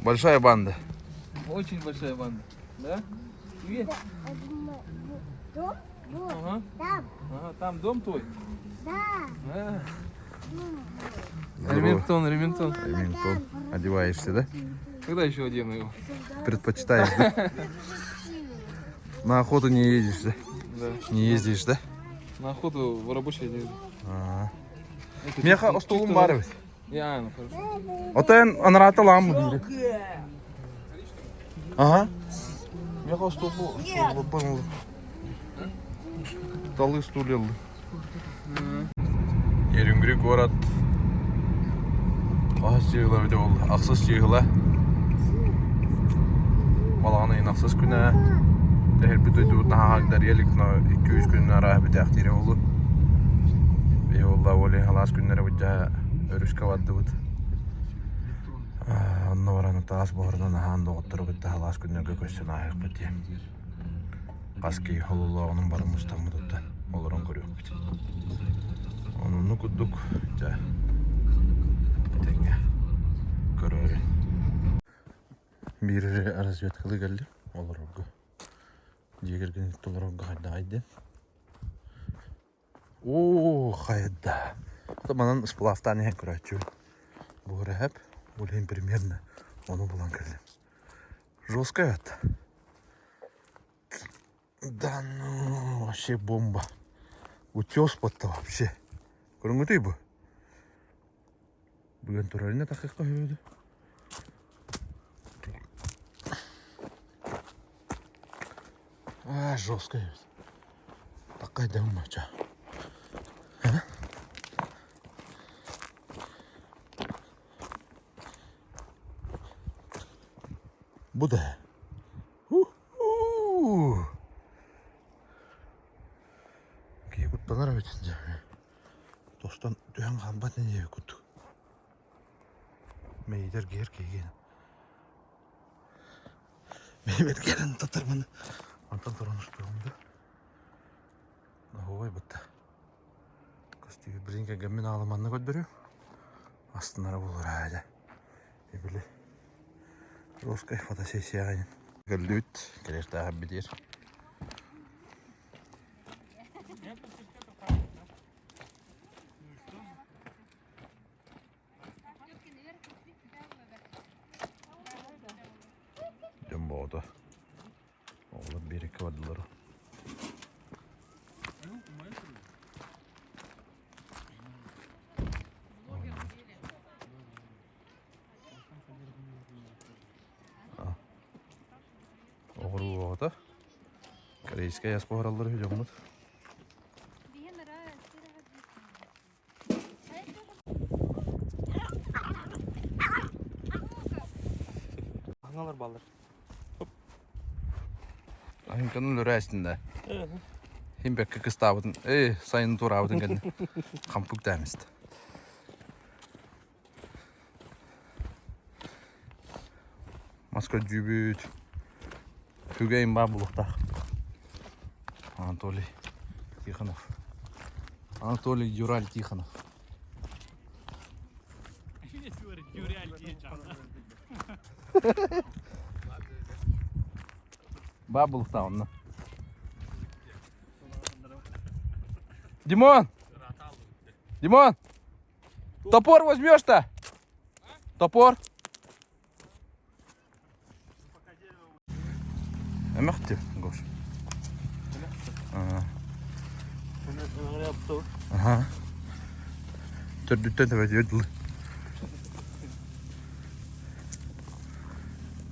Большая банда. Очень большая банда. Да? Привет. Дом? Ага. Там. Ага, там дом твой? Да. Ремингтон. Ремингтон. Одеваешься, да? Когда еще одену его? Предпочитаешь, да? На охоту не едешь, да? Да. Не ездишь, да? На охоту в рабочий день. Меха остолум бар бит. Ну хорошо. Отен анрата ламы. Ага. Меха остолу был. Столы стулья. Ерингри город. Ағыз жегіла өте болды. Ақсыз жегіла. Балағына ең ақсыз күні. Тәхір бүт өйті бұтына хағагдар елік 200 күнін араға бүт әқтері олы. Бей олда олы алас күннері бұтжа өріске вадды бұт. Онны бараны тағас бұғырдан ағанды оғыттыры бұтты алас күннерге көстен ағық бұтты. Қаски олылығының барын мұстан бұтты. Олырын көрек бұтты. Онын күддік жа. Көрөөрү. Бири разведкалы келди. Олорго. Жегерген толорго хайдайды. О, хайда. Таманан сплавтан ен көрөчү. Бу рэп, улен примерно ону булан келди. Жестко это. Да ну, вообще бомба. Утёс под-то вообще. Көрүнгөтөй бу. Бүгін тұрарына тақиққа өйді. Жестко өйді. Таққай дәуім мача. Бұ да. Кей құттанар өйтінде. Достан дүйен қамбатын ебі күттік. Мейдер гер кейген. Мейбет керін татырмын. Антон тұрын ұштығымды. Ой бұтта. Көстегі бірінге гәммен алыманны көдбірі. Астынары болыр әлі. Ебілі. Роскай фотосессия ғайын. Гөлдіт. Керешті ағып бедер. Jumbo'da. Oğlum bir iki vardılar. Oğru oğda. Koreyske yas baharalları hücumut. Analar ballar. Himkanın lörəsində. Himbekki kıstabıdın. Sayın turabıdın gəlin. Kampuk dəmizdi. Moskva cübüt. Hügeyin babuluqtaq. Anatoliy Tixonov. Anatoliy Юраль Тихонов. Бабулта он. Димон! Димон! Топор возьмешь-то? Топор? Эмехти, Гош. Ага. Төрдүттен тебе жөдүл.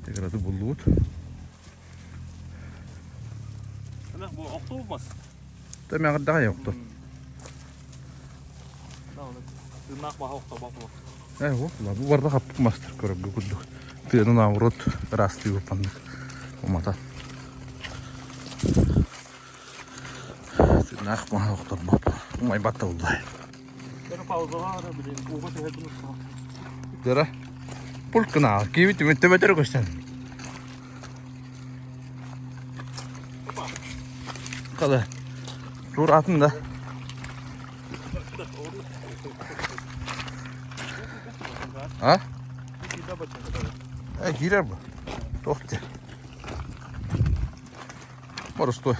Теграды булут. Bu okta olmaz. Tabii daha yoktu. Tırnak baha okta bakma. Bu barda kapık master körüp gördük. Tığının avrot rastı yapandık. O mata. Tırnak baha okta baba. Umay batta oldu. Dere pauza var bilin. Uğba tehedin usta. Dere. Pulkına. Kivi tümette beter göster. Kadar. Dur atın da. Ha? Girer bu. Tohti. Morus toi.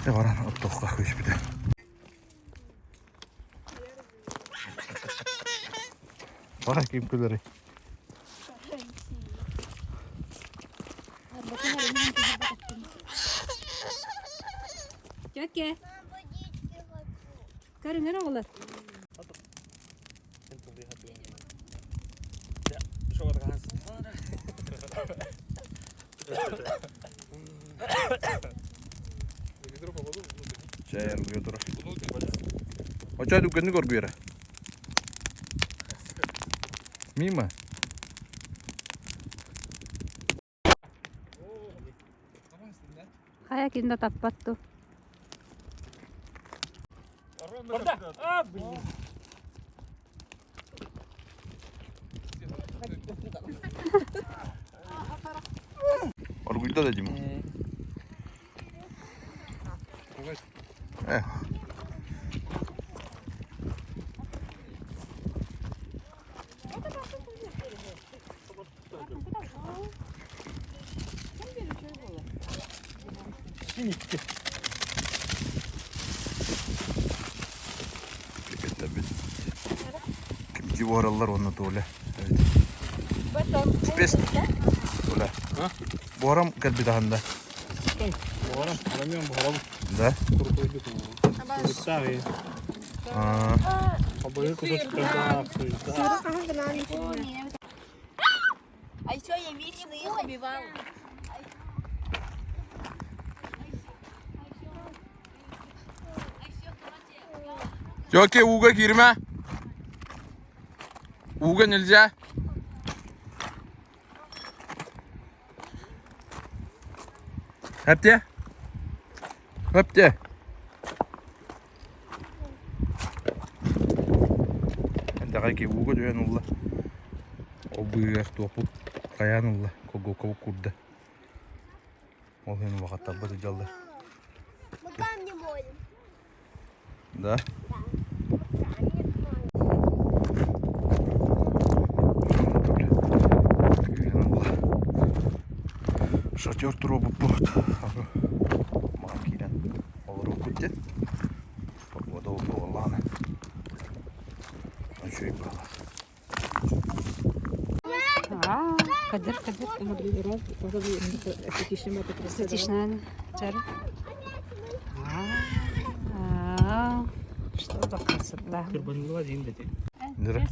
Se varan ottohka hyspitä. Parhakin pyöri. Jackie. Karin ne olet? Çayar götür. Oca dükkanı gör bir yere. Mima. Hayakin tappattu. Orgulda dedim. Kimci bu aralar onunla da öyle. Evet. Spes. Öyle. Bu aram gel bir daha da. Bu ara alamıyorum bu ara. Da. Kuru koyduk onu. Sahi. Kabayı kutu da kuyda. Ay cho em biết nhưng nghĩ không bị vào. Joki uga girme. Uga nilce. Hep de. Hep de. Anda kaki uga diyor nulla. O bıyık topu kayan nulla. Kogo kogo kurda. O benim vakit tabi jalda. Мы камни молим. Да. Шатер труба под. Макинен. Olur okudun. Pогода улана. А что и было? Kadir. Статичная. Чары. Что за красота. Kırbanılar değil dedi. Nere?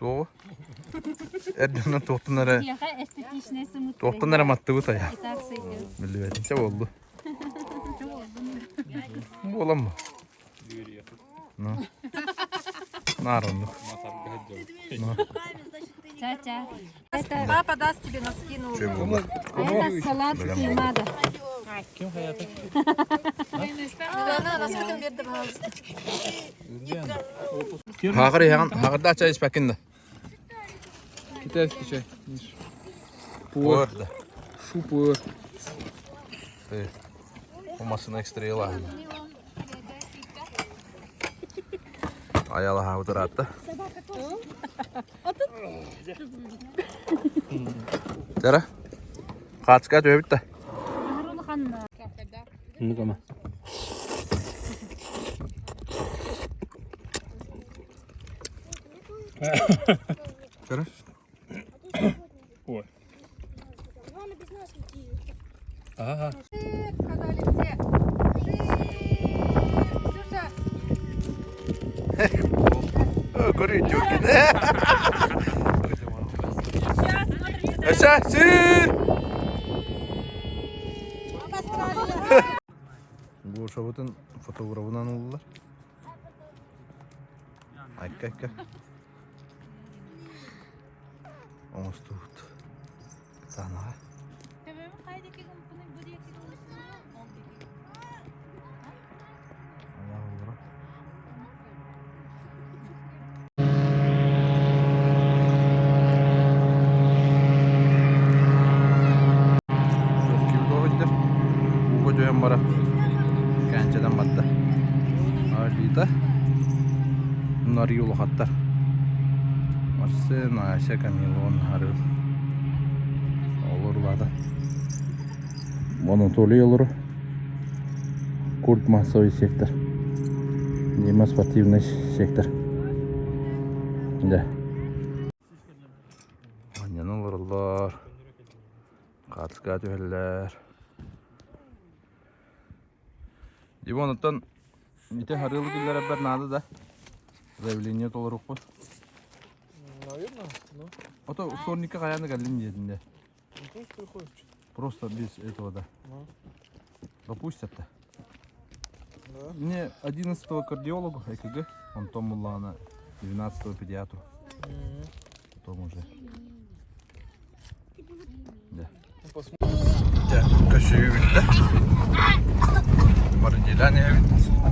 Doğu. Erdem'den tohtunlara mattı bu da ya. Bilmiyorum. Ne oldu? Bu olan mı? Ne? Наравно. Ча-ча. Это папа даст тебе носки новые. Чего? Это салат надо. Kim hayata? Хагыр да чай испекинде. Китайский чай. Пуэр. Шупуэр. Olmasına ekstra yıla. Ayalı havudur attı. Dere. Kaç kaç öbür de. Ну кама. Dere. Ой. Главное без нас уйти. Ага. Сказали все. Ксюша. Горит юрки. Yaşasın. Bu şovutun fotoğrafından oldular. Akka. Omuz tut. Sana. Allah olur. Çok gibi doğrudur. Bu kocaman bara. Kancadan battı. Ağırlıydı. Bunlar yolu hatlar. Marsen, Ayşe, Kamilon, Harıl. Olurlar. Монотолий olur. Курт массовый сектор. Дима спортивный сектор. Да. Аннан оларлар. Қатысқа төхеллер. Дивоныттан мите харылы күллер әббәр нады да. Заявление толырық бұл. Наверное, ну. Ото вторника қаяны кәлін дедінде. Ну, приходит. Просто без этого, да. Ну, Допустят-то. да. Мне 11-го кардиологу ЭКГ, он том Улана, 12-го педиатру, потом уже. Да. Ну, посмотрим. Да, кашею видно. Марделяне видно.